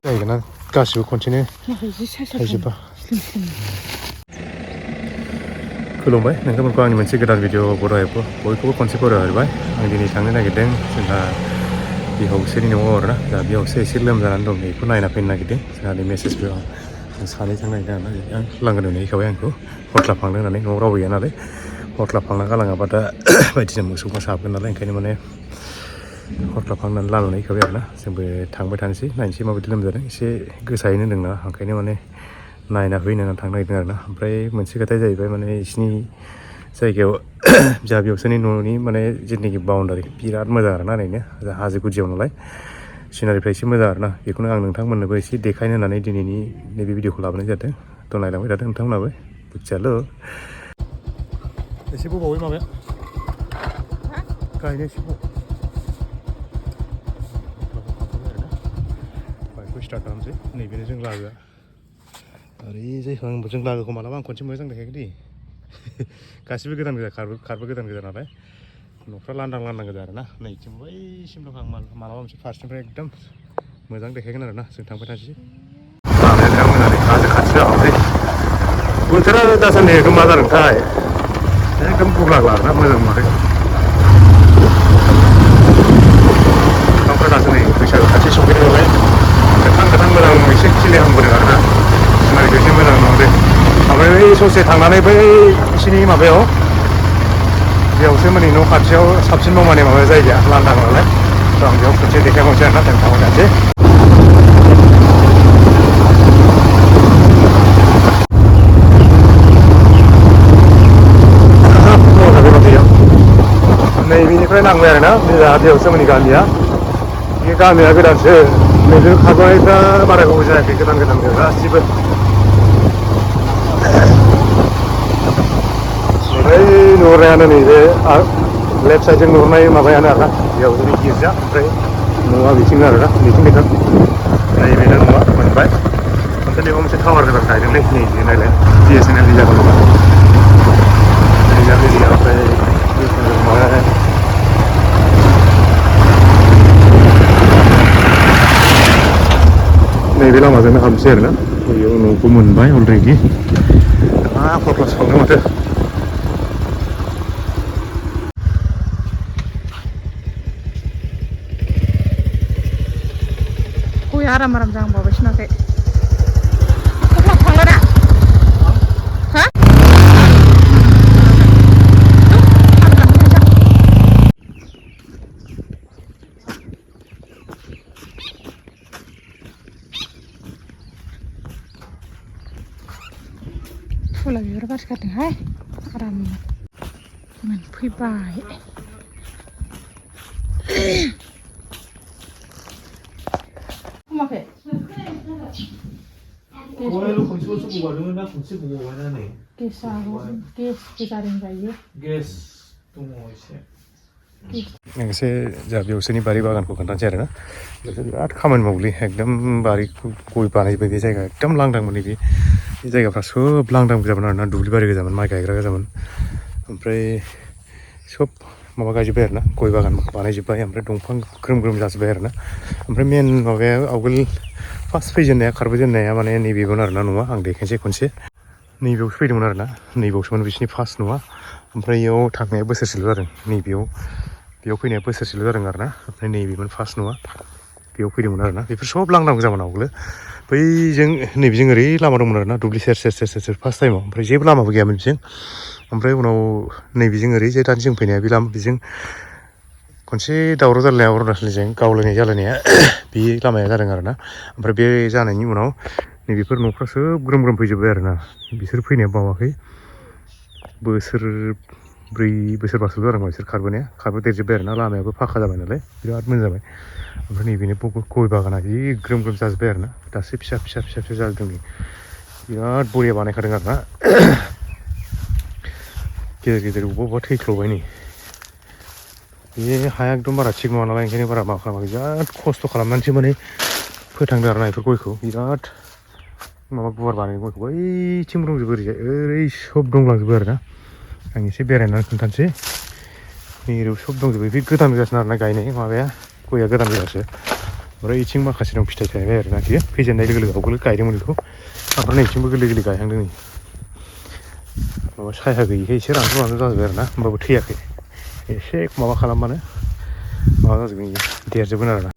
जाहैगोन ना गासिबो खनसेनो थाइजोबा खुलुमबाय नोंथांमोनखौ आंनि मोनसे गोदान भिडिअ बयखौबो खनसे बरायहरबाय आं दिनै थांनो नागिरदों जोंहा बिहावसोनि न'आव आरोना दा बिहावसो एसे लोमजानानै दं बेखौ नायना फैनो नागिरदों जोंहा नै मेसेजबो जों सानै थांनो नागिरदों आरोना आं लांगोनायाव नेहैखाबाय आंखौ हरख्लाब फांदों होननानै न'आव रावबो गैया नालाय हरख्लाब फांना गालाङाबा दा बायदिसिना मोसौ मोसा हाबगोन नालाय ओंखायनो माने हरख्लाब फांनानै लामायाव नेहैखाबाय आरोना जोंबो थांबाय थानोसै नायनोसै माबायदि लोमजादों एसे गोसायैनो होनदोंना ओंखायनो माने नायना फैनो होननानै थांनो नागिरदों आरोना ओमफ्राय मोनसे खोथाया जाहैबाय माने बिसिनि जायगायाव जोंहा बिहावसोनि न'नि माने जिथुनाखि बाउन्डारि बिराद मोजां आरोना ओरैनो हाजो गुदियाव नालाय सिनारिफ्रा एसे मोजां आरोना बेखौनो आं नोंथांमोननोबो एसे देखायनो होननानै दिनैनि नैबे भिडिअखौ लाबोनाय जादों थ' नायलांबाय थादों नोंथांमोनाबो बुजियाल' एसे बबावै माबाया गायनो एसे बाइकखौ स्टार्ट खालामसै नैबेनो जों लागोआ ओरै जों लागोखौ मालाबा आं खनसे मोजां देखायगोन दे गासिबो गोदान गोजा कारबो गोदान गोजा नालाय न'फ्रा लांदां गोजा आरोना नैथिं बैसिम दं आं मालाबा मोनसे फारसेनिफ्राय एकदम मोजां देखायगोन आरोना जों थांबाय थानोसै लामाया बिराद मोजां हाजो खाथि जाबाय बोथोरा दासान्दि एकदम मा जादोंथाय एकदम गुग्लाग्ला आरोना मोजां नुवाखै बिफांफ्रा दासो नै बैसागो खाथि सफैदों नालाय गोथां मोजां एसे खिलिहांबोदों आरोना सिनारिखौ एसे मोजां नुदों ओमफ्राय बै ससे थांनानै बै बिसिनि माबायाव बेयावसो माने न' खाथियाव साबसिन माने माबा जायगाया लांदां नालाय थ' आं बेयाव खनसे देखायबावनोसै आरोना जों थांबाय थानोसै नैबेनिफ्राय नांबाय आरोना जोंहा बेयावसो माने गामिया बे गामिया गोदानसो नैबे खारबोनायफ्रा बारा गोबाव जायाखै गोदान गासिबो ओमफ्राय नुहुरनायानो नैबे लेफ्ट साइडजों नुहुरनाय माबायानो आरोना बेयाव जोंनि गिर्जा ओमफ्राय न'आ बिथिं आरोना बिथिं नैबेनो न'आ मोनबाय ओमफ्राय बेयाव मोनसे टावार गोदान गायदोंलै नैबे नायलाय BSNL नि जायगा नङा ओमफ्राय नैबे लामाजोंनो हाबसै आरोना बेयाव न'खौ मोनबाय अलरेडि क्लास खालामदों माथो गय आराम जाहांबावबायसो नाखै खख्ला थांला दा हा फुला बिबार बारगारदोंहाय आराम मोनफैबाय लोगोसे जोंहा बेयावसोनि बारि बागानखौ खोन्थानोसै आरोना बेयावसो बिराद खामानि मावोलै एकदम बारिखौ गय बानायबाय बे जायगा एकदम लांदांमोन बे जायगाफ्रा सोब लांदां गोजामोन आरोना दुब्लि बारि गोजामोन माइ गायग्रा गोजामोन ओमफ्राय सब माबा गायजोब्बाय आरोना गय बागान बानायजोब्बाय ओमफ्राय दंफां ग्रोम जाजोब्बाय आरोना ओमफ्राय मेन माबाया आवगोल फार्स्ट फैजेननाया खारबोजेननाया माने नैबेमोन आरोना नङा आं देखायनोसै खनसे नैबेयावसो फैदोंमोन आरोना नैबेयावसोमोन बिसिनि फार्स्ट नङा ओमफ्राय बेयाव थांनाया बोसोरसेल' जादों बेयाव फैनाया बोसोरसेल' जादों आरोना ओमफ्राय नैबेमोन फार्स्ट नङा बेयाव फैदोंमोन आरोना बेफोर सब लांदां गोजामोन आवगोलो बैजों नैबेजों ओरै लामा दंमोन आरोना दुब्लि सेर फार्स्ट टाइमाव ओमफ्राय जेबो लामाबो गैयामोन बिजों ओमफ्राय उनाव नैबेजों ओरै जे दानि जों फैनाया बे बेजों खनसे दावराव जालायनाया अरुणाचलजों गावलायनाय जालायनाया बे लामाया जादों आरोना ओमफ्राय बे जानायनि उनाव नैबेफोर न'फ्रा सोब ग्रोम फैजोब्बाय आरोना बिसोर फैनाया बावाखै बोसोरब्रै बोसोरबासोल' जादों बिसोर खारबोदेरजोब्बाय आरोना लामायाबो फाखा जाबाय नालाय बिराद मोजां जाबाय ओमफ्राय नैबेनो गय बागाना जि ग्रोम जाजोब्बाय आरोना दासो फिसा जाजोबदों नै बिराद बरिया बानायखादों आरोना गेजेर बबेबा थैख्ल'बाय नै बे हाया एकदम बारा थिग नङा नालाय ओंखायनो बारा माबा खालामाखै बिराद खस्थ' खालामनानैसो माने फोथांदों आरोना बेफोर गयखौ बिराद माबा गुवार बानायो गयखौ बैथिंबो दंजोबो ओरै सब दंलांजोबो आरोना आं एसे बेरायनानै खोन्थानोसै नै सब दंजोबो बे गोदान गोजासो आरोना गायनाय माबाया गया गोदान गोजासो ओमफ्राय इथिं माखासे दं फिथाइ थायबाय आरोना बियो फैजेननाय लोगो लोगो आवगोल गायदोंमोन बेखौ ओमफ्राय नैथिंबो गोरलै गोरलै गायहांदों नै माबा साया गैयिखाय एसे रानज्र रानज्र जाजोब्बाय आरोना होमबाबो थैयाखै एसे माबा खालामबानो माबा जाजोबगोन इयो देरजोबगोन आरोना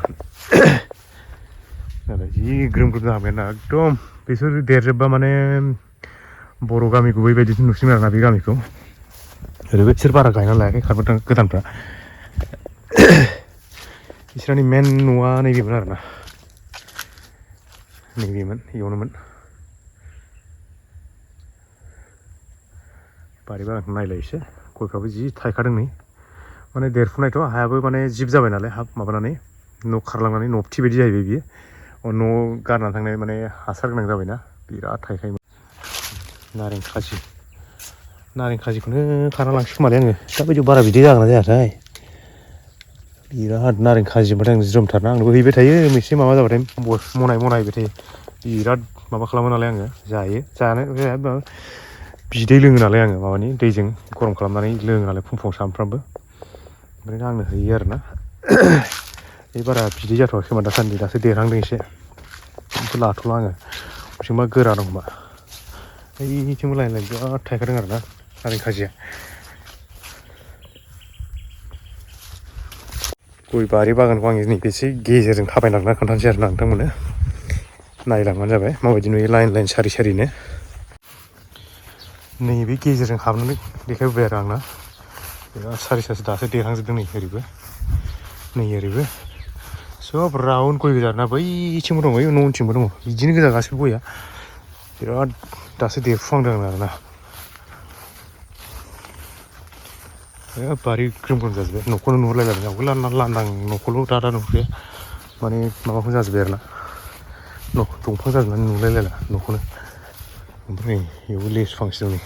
नाथाय जि ग्रोम ग्रोम जाहांबाय आरोना एकदम बिसोर देरजोबबा माने बर' गामिखौ बैबायदिसो नुसिगोन आरोना बे गामिखौ ओरैबो बिसोर बारा गायना लायाखै खारबोदों गोदानफ्रा बिसोरनि मेन न'आ नैबेमोन आरोना नैबेमोन इयावनोमोन बारि बागानखौ नायलाय एसे गयफ्राबो जि थायखादों नै माने देरफुनायथ' हायाबो माने जिब जाबाय नालाय हा माबानानै न' खारलांनानै नबथि बायदि जाहैबाय बियो न' गारनानै थांनाय माने हासार गोनां जाबायना बिराद थायखायोमोन नारें खाजिखौनो खाना लांसिगोमालै आङो दाबायदियाव बारा बिदै जागोन ना जायाथाय बिराद नारें खाजि होनबाथाय आं ज्रोमथारना आंबो हैबाय थायो एसे माबा जाबाथाय मनाय हैबाय थायो बिराद माबा खालामो नालाय आङो जायो जानो बिदै लोङो नालाय आङो माबानि दैजों गरम खालामनानै लोङो नालाय फुं फुङाव सानफ्रामबो ओमफ्राय आंनो हैयो आरोना बे बारा बिदै जाथ'वाखै खोमा दासान्दि दासो देरहांदों एसे बेखौ लाथ'ला आङो बेसेबांबा गोरा दं खोमा बैथिंबो लाइन लाइन बिराद थायखादों आरोना नारें खाजिया गय बारि बागानखौ आं नैबे एसे गेजेरजों थाबायलांना खोन्थानोसै आरोना नोंथांमोननो नायलांबानो जाबाय माबायदि नुयो लाइन लाइन सारि सारिनो नैबे गेजेरजों हाबनानै देखायबोबाय आरो आंना बिराद सारि सारि दासो देरहांजोबदों नै ओरैबो सब राउन्ड गय गोजा आरोना बैथिंबो दं बै न' उनथिंबो दङ बिदिनो गोजा गासिबो गया बिराद दासो देरफुहांदों आरोना बारि ग्रोम ग्रोम जाजोब्बाय न'खौनो नुहुरलायला आवगोल लांदां न'खौल' दा नुहुरो माने माबाखौ जाजोब्बाय आरोना दंफां जाजोबनानै नुलायलायला न'खौनो ओमफ्राय बेयावबो लेसु फांसे दं नै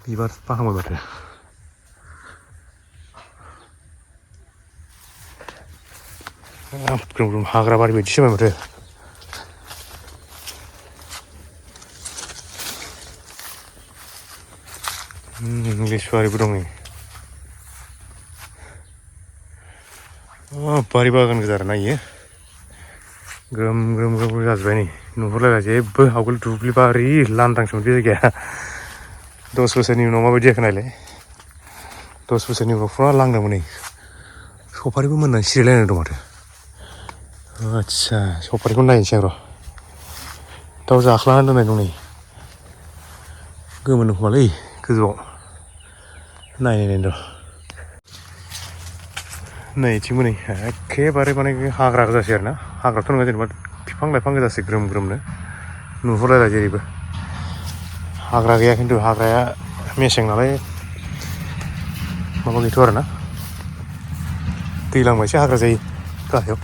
बिबार बारहांबाय माथो ग्रोम ग्रोम हाग्रा बारि बायदिसो जाबाय माथो लेसु बारिबो दं नै बारि बागान गोजा आरोना इयो ग्रोम ग्रोम ग्रोम जाजोब्बाय नै नुहुरलायला जेबो आवगोल दुब्लि बारि लांदांसोमोन बे जायगाया 10 बोसोरनि उनाव माबायदि जाखो नायलाय 10 बोसोरनि उनाव फुरा लांदांमोन नै सफारिबो मोननानै सिरिलायनाय दं माथो आदसा सफारिखौ नायनोसै आं र' दाउ जाख्लानानै दोननाय दं नै गोमोन खोमालै गोजौआव नायनाय र' नैथिंबो नै एखेबारे माने हाग्रा गोजासै आरोना हाग्राथ' नङा जेनेबा बिफां लाइफां गोजासै ग्रोम ग्रोमनो नुहुरलायला जेरैबो हाग्रा गैया खिन्थु हाग्राया मेसें नालाय माबा गैथ'आ आरोना दैज्लांबा एसे हाग्रा जायो गाहायाव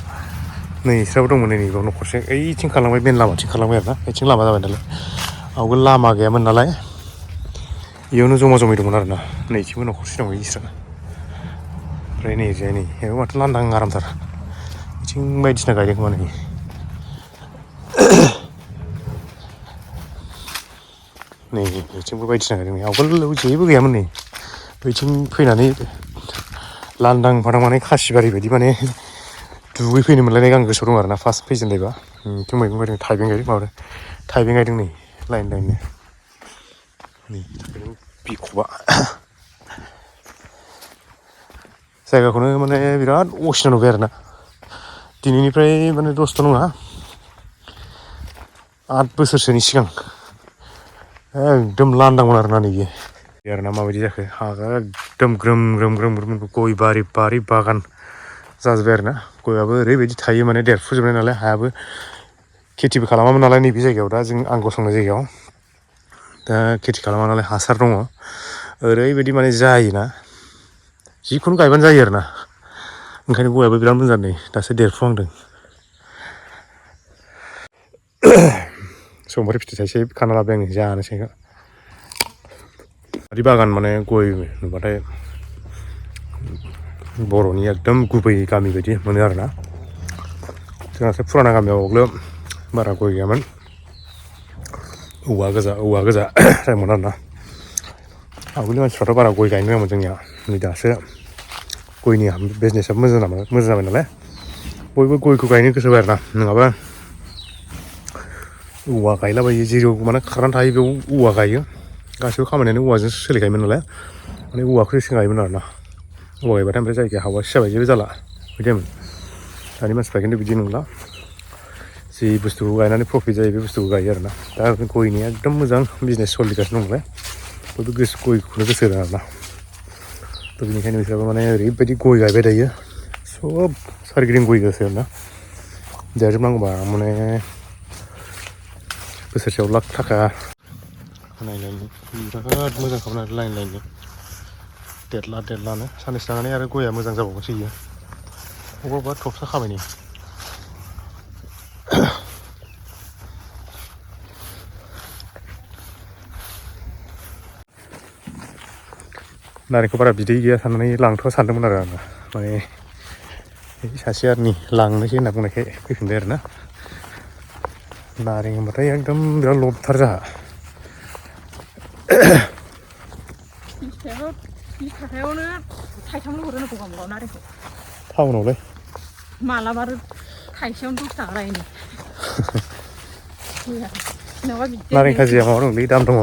नै इसोराबो दंमोन नै नैबाव न'खरसे ओइथिं खारलांबाय मेन लामाथिं खारलांबाय आरोना ओइथिं लामा जाबाय नालाय आवगोल लामा गैयामोन नालाय इयावनो जमा जमै दंमोन आरोना नैथिंबो न'खरसे दं इसोरा ओमफ्राय नै ओरैजाय नै बेयाव माथो लांदां आरामथार बिथिं बायदिसिना गायदों खोमा नै बिथिंबो बायदिसिना गायदों नै आवगोल जेबो गैयामोन नै बैथिं फैनानै लांदां फादां माने खासिबारि बायदि माने दुगैफैनो मोनलायनाय आं गोसोआव दं आरोना फार्स्ट फैजेनलायबा बिथिं मैगं गायदों थाइबें गायदों नै लाइन लाइननो नै थाइबें बिखबा जायगाखौनो माने बिराद असिना नुबाय आरोना दिनैनिफ्राय माने 10 नङा 8 बोसोरसोनि सिगां एकदम लांदांमोन आरोना नैबे आरोना माबायदि जाखो हाग्रा एकदम ग्रोम ग्रोम ग्रोम ग्रोम गय बारि बागान जाजोब्बाय आरोना गयाबो ओरैबायदि थायो माने देरफुजोबनाय नालाय हायाबो खेथिबो खालामामोन नालाय नैबे जायगायाव दा आं गसंनाय जायगायाव दा खेथि खालामा नालाय हासार दङ ओरैबायदि माने जायोना जिखुनु गायबानो जायो आरोना ओंखायनो गयाबो बिराद मोजां नै दासो देरफुहांदों समबारि फिथाइ थाइसे खाना लाबाय आङो जानोसै बारि बागान माने गय नुबाथाय बर'नि एकदम गुबै गामि बायदि मोनो आरोना जोंहासो फुराना गामियाव आवगोलो बारा गय गैयामोन औवा गोजा जायोमोन आरोना आवगोलनि मानसिफ्राथ' बारा गय गायनो रोङामोन जोंनिया नै दासो गयनि बिजनेसआबो मोजां जाबाय नालाय बयबो गयखौ गायनो गोसो आरो ना नङाबा औवा गायलाबायो जेराव माने खारनानै थायो बेयाव औवा गायो गासिबो खामानियानो औवाजोंसो सोलिखायोमोन नालाय माने औवाखौ सिगां गायोमोन आरो ना औवा गायबाथाय ओमफ्राय जायगाया हावासि जाबाय जेबो जाला बिदिमोन दानि मानसिफ्रा खिन्थु बिदि नंला जि बुस्थुखौ गायनानै प्रफिट जायो बे बुस्थुखौ गायो आरो ना दा गयनिया एकदम मोजां बिजनेस सोलिगासिनो दं नालाय बयबो गयखौनो गोसो होदों आरो ना थ' बेनिखायनो बिसोरबो माने ओरैबायदि गय गायबाय थायो सब सोरगिदिं गय गोसो आरो ना देरजोबनांगौबा माने बोसोरसेयाव लाख थाखा नायलायनो बिराद मोजां खालामनो आरो लाइन देरलानो साननैसो थानानै आरो गया मोजां जाबावगोनसो इयो अबेबा थबसा खाबायनि नारेंखौ बारा बिदै गैया साननानै लांथ' सानदोंमोन आरो आङो माने सासे आरनि लांनोसै होनना बुंनायखाय फैफिनबाय आरो ना नारें होनबाथाय एकदम बिराद लबथार जोंहा थाखायावनो थाइथामल' हरो गगा मुगायाव नारेंखौ टाउनावलाय मालाबा आरो थाइसेयावनो 10 थाखा लायोनो नारें खाजिया माबा दंलै दाम दङ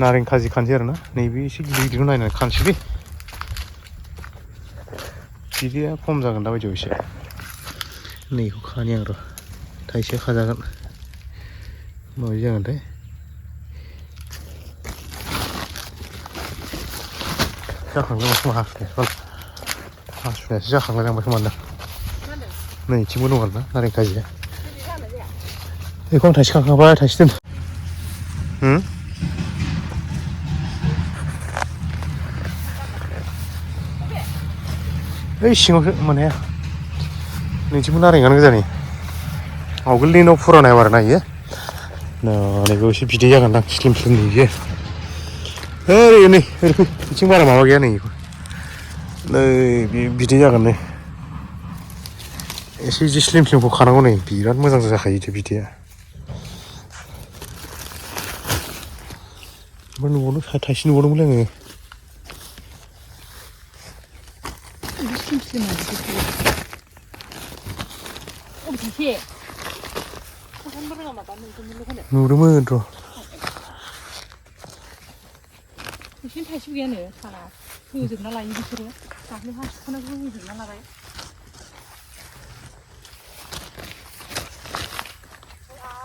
नारें खाजि खानसै आरो ना नैबे एसे गिदिर गिदिरखौ नायनानै खानसैलै बिदिया खम जागोन दा बायदियाव एसे नैखौ खानि आं र' थाइसे खाजागोन माबायदि जागोनथाय जाखांगोन खोमा हासुनायासो जाखांलायलांबाय खोमा होनदां नैथिंबो दं आरो ना नारें खाजिया बेखौ आं थाइसे खांखाबाय थाइसे दोन ओइ सिङावसो मोनहाया नैथिंबो नारेंआनो गोजानि आवगोलनि न' फुरानायाव आरो ना इयो नैबेयाव एसे बिदै जागोनदां स्लिम नुयो ओरै नै ओरै फै बिथिं बारा माबा गैया नै बे बिदै जागोन नै एसे इदि स्लिमखौ खानांगौ नै बिराद मोजां जाखायो बिदैया ओमफ्राय न'आवनो थाइसे नुबावदोंमोनलै आङो नुदोंमोन र' एसे थाइसे गैयानो साला होजोबना लायो बिसोरो दाख्लै हासिखौनायखौ होजोबना लाबाय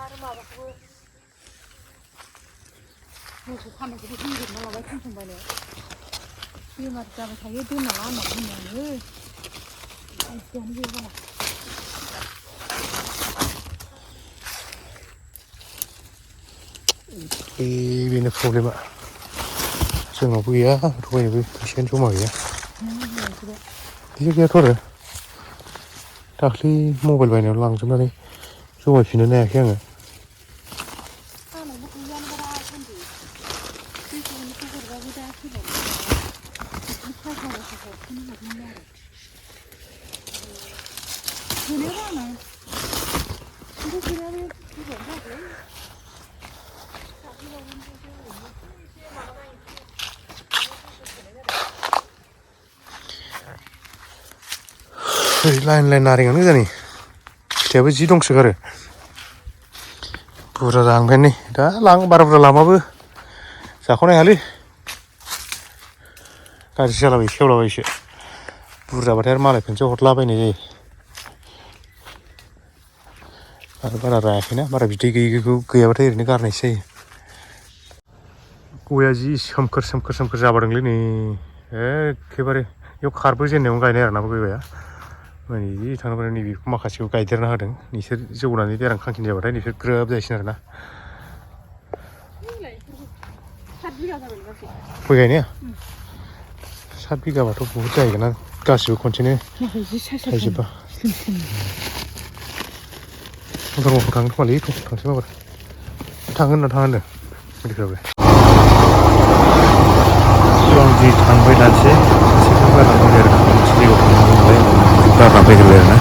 आरो माबाखौबो मोसौ खानायखौबो होजोबना लाबाय फांसन बायनायाव बेमार जाबाय थायो दोनना ला होनना बुंनाङो आइदियानो गैया बाला बेनो प्रब्लेमा जोंनावबो गैया दहायबो फैसायानो जमा गैया फैसा गैयाथ' आरो दाख्लै मबाइल बायनायाव लांजोबनानै जमायफिननो हायाखै आङो लाइन नारेंआनो गोजानि फिथाइयाबो जि दंसोगारो बुरजा जाहांबाय नै दा बारा बुरजा लांबाबो जाख'नो हायालै गाज्रि जालाबायो सेवलाबायोसो बुरजाबाथाय आरो मालायफोरनोसो हरलाबायनाय जायो आरो बारा रायाखैना बारा बिदै गैयैखौ गैयाबाथाय ओरैनो गारनायसो जायो गया जि सोमखोर जाबादोंलै नै एखेबारे बेयाव खारबोजेननायावनो गायनाय आरोना गयया माने जि थाङोब्ला नैबेखौ माखासेखौ गायदेरना होदों नोंसोर जौनानै देरां खांखिनि जाबाथाय नोंसोर ग्रोब जाहैसिगोन आरोना गय गायनाया 7 बिगाबाथ' बहुद जाहैगोन ना गासिबो खनसेनो थाइजोबबा मथर थांगोन खोमालै थांसै माबार थांगोन होनना थाङा होनदों मेडिकेलावलाय आं जि थांबाय दानोसै एसे गारना फैबाय आरोना मोनसे जायगायाव थांनांगौ नालाय गारना फैग्रोबाय आरोना